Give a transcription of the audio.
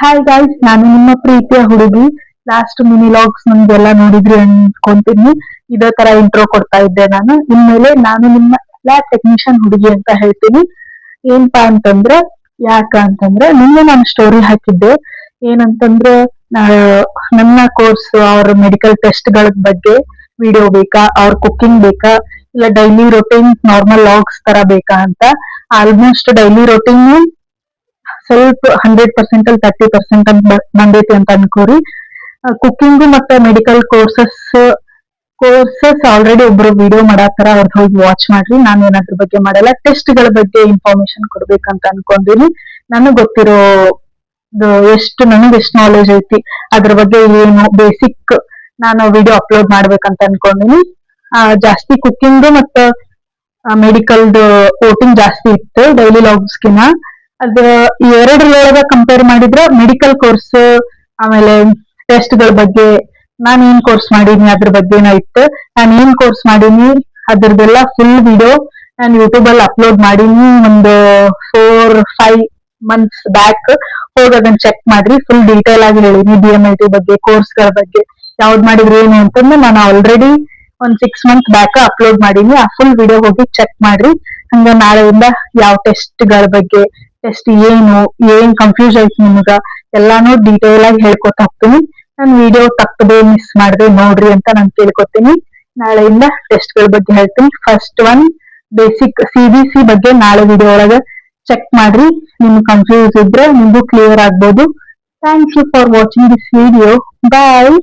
Hi guys, ನಾನು ನಿಮ್ಮ ಪ್ರೀತಿಯ ಹುಡುಗಿ. ಲಾಸ್ಟ್ ಮಿನಿ ಲಾಗ್ಸ್ ನಮ್ದೆಲ್ಲ ನೋಡಿದ್ರಿ ಅನ್ಕೊಂತೀನಿ. ಇದೇ ತರ ಇಂಟ್ರೋ ಕೊಡ್ತಾ ಇದ್ದೆ ನಾನು. ಇನ್ಮೇಲೆ ನಾನು ನಿಮ್ಮ ಲ್ಯಾಬ್ ಟೆಕ್ನಿಷಿಯನ್ ಹುಡುಗಿ ಅಂತ ಹೇಳ್ತೀನಿ. ಏನಪ್ಪಾ ಅಂತಂದ್ರೆ, ಯಾಕಂತಂದ್ರೆ ನಿನ್ನೆ ನಾನು ಸ್ಟೋರಿ ಹಾಕಿದ್ದೆ. ಏನಂತಂದ್ರೆ, ನನ್ನ ಕೋರ್ಸ್ ಅವ್ರ ಮೆಡಿಕಲ್ ಟೆಸ್ಟ್ ಗಳ ಬಗ್ಗೆ ವಿಡಿಯೋ ಬೇಕಾ, ಅವ್ರ ಕುಕಿಂಗ್ ಬೇಕಾ, ಇಲ್ಲ ಡೈಲಿ ರೊಟೀನ್ ನಾರ್ಮಲ್ ಲಾಗ್ಸ್ ತರ ಬೇಕಾ ಅಂತ. ಆಲ್ಮೋಸ್ಟ್ ಡೈಲಿ ರೊಟೀನ್ ಸ್ವಲ್ಪ 100% ಅಲ್ಲಿ 30% ಅಂತ ಬಂದೈತಿ ಅಂತ ಅನ್ಕೋರಿ. ಕುಕಿಂಗ್ ಮತ್ತೆ ಮೆಡಿಕಲ್ ಕೋರ್ಸಸ್ ಆಲ್ರೆಡಿ ಒಬ್ರು ವಿಡಿಯೋ ಮಾಡಾತರ, ಅವ್ರದ್ದು ಹೋಗಿ ವಾಚ್ ಮಾಡ್ರಿ. ನಾನು ಏನಾದ್ರ ಬಗ್ಗೆ ಮಾಡಲ್ಲ, ಟೆಸ್ಟ್ ಗಳ ಬಗ್ಗೆ ಇನ್ಫಾರ್ಮೇಶನ್ ಕೊಡ್ಬೇಕಂತ ಅನ್ಕೊಂಡಿನಿ. ನನಗ್ ಗೊತ್ತಿರೋ ನನಗೆ ಎಷ್ಟು ನಾಲೆಜ್ ಐತಿ ಅದ್ರ ಬಗ್ಗೆ ಏನು ಬೇಸಿಕ್ ನಾನು ವಿಡಿಯೋ ಅಪ್ಲೋಡ್ ಮಾಡ್ಬೇಕಂತ ಅನ್ಕೊಂಡಿನಿ. ಜಾಸ್ತಿ ಕುಕಿಂಗ್ ಮತ್ತ ಮೆಡಿಕಲ್ದು ವೋಟಿಂಗ್ ಜಾಸ್ತಿ ಇತ್ತು ಡೈಲಿ ಲಾಗ್ಸ್ಕಿನ. ಅದ ಎರಡರೊಳಗ ಕಂಪೇರ್ ಮಾಡಿದ್ರೆ ಮೆಡಿಕಲ್ ಕೋರ್ಸ್ ಆಮೇಲೆ ಟೆಸ್ಟ್ ಗಳ ಬಗ್ಗೆ ನಾನ್ ಏನ್ ಕೋರ್ಸ್ ಮಾಡೀನಿ ಅದ್ರ ಬಗ್ಗೆನ ಇತ್ತು. ನಾನ್ ಏನ್ ಕೋರ್ಸ್ ಮಾಡೀನಿ ಅದ್ರದ್ದೆಲ್ಲ ಫುಲ್ ವಿಡಿಯೋ ನಾನು ಯೂಟ್ಯೂಬ್ ಅಲ್ಲಿ ಅಪ್ಲೋಡ್ ಮಾಡೀನಿ. ಒಂದು 4-5 months ಬ್ಯಾಕ್ ಹೋಗಿ ಅದನ್ನ ಚೆಕ್ ಮಾಡ್ರಿ. ಫುಲ್ ಡೀಟೇಲ್ ಆಗಿ ಹೇಳಿನಿ DMLT ಬಗ್ಗೆ, ಕೋರ್ಸ್ ಗಳ ಬಗ್ಗೆ, ಯಾವ್ದ್ ಮಾಡಿದ್ರೆ ಏನು ಅಂತಂದ್ರೆ ನಾನು ಆಲ್ರೆಡಿ ಒಂದ್ 6 months ಬ್ಯಾಕ್ ಅಪ್ಲೋಡ್ ಮಾಡೀನಿ. ಆ ಫುಲ್ ವಿಡಿಯೋ ಹೋಗಿ ಚೆಕ್ ಮಾಡ್ರಿ. ಹಂಗ ನಾಳೆಯಿಂದ ಯಾವ ಟೆಸ್ಟ್ ಗಳ ಬಗ್ಗೆ, ಟೆಸ್ಟ್ ಏನ್ ಕನ್ಫ್ಯೂಸ್ ಐತಿ ನಿಮ್ಗ ಎಲ್ಲಾನು ಡೀಟೇಲ್ ಆಗಿ ಹೇಳ್ಕೊತ ಹೋಗ್ತೀನಿ. ನನ್ ವಿಡಿಯೋ ತಪ್ಪದೆ ಮಿಸ್ ಮಾಡದೆ ನೋಡ್ರಿ ಅಂತ ನಾನು ಕೇಳ್ಕೊತೀನಿ. ನಾಳೆಯಿಂದ ಟೆಸ್ಟ್ ಗಳ ಬಗ್ಗೆ ಹೇಳ್ತೀನಿ. ಫಸ್ಟ್ ಒನ್ ಬೇಸಿಕ್ CBC ಬಗ್ಗೆ ನಾಳೆ ವಿಡಿಯೋ ಒಳಗ ಚೆಕ್ ಮಾಡ್ರಿ. ನಿಮ್ಗೆ ಕನ್ಫ್ಯೂಸ್ ಇದ್ರೆ ನಿಮ್ಗೂ ಕ್ಲಿಯರ್ ಆಗ್ಬೋದು. Thank you for watching this video. Bye.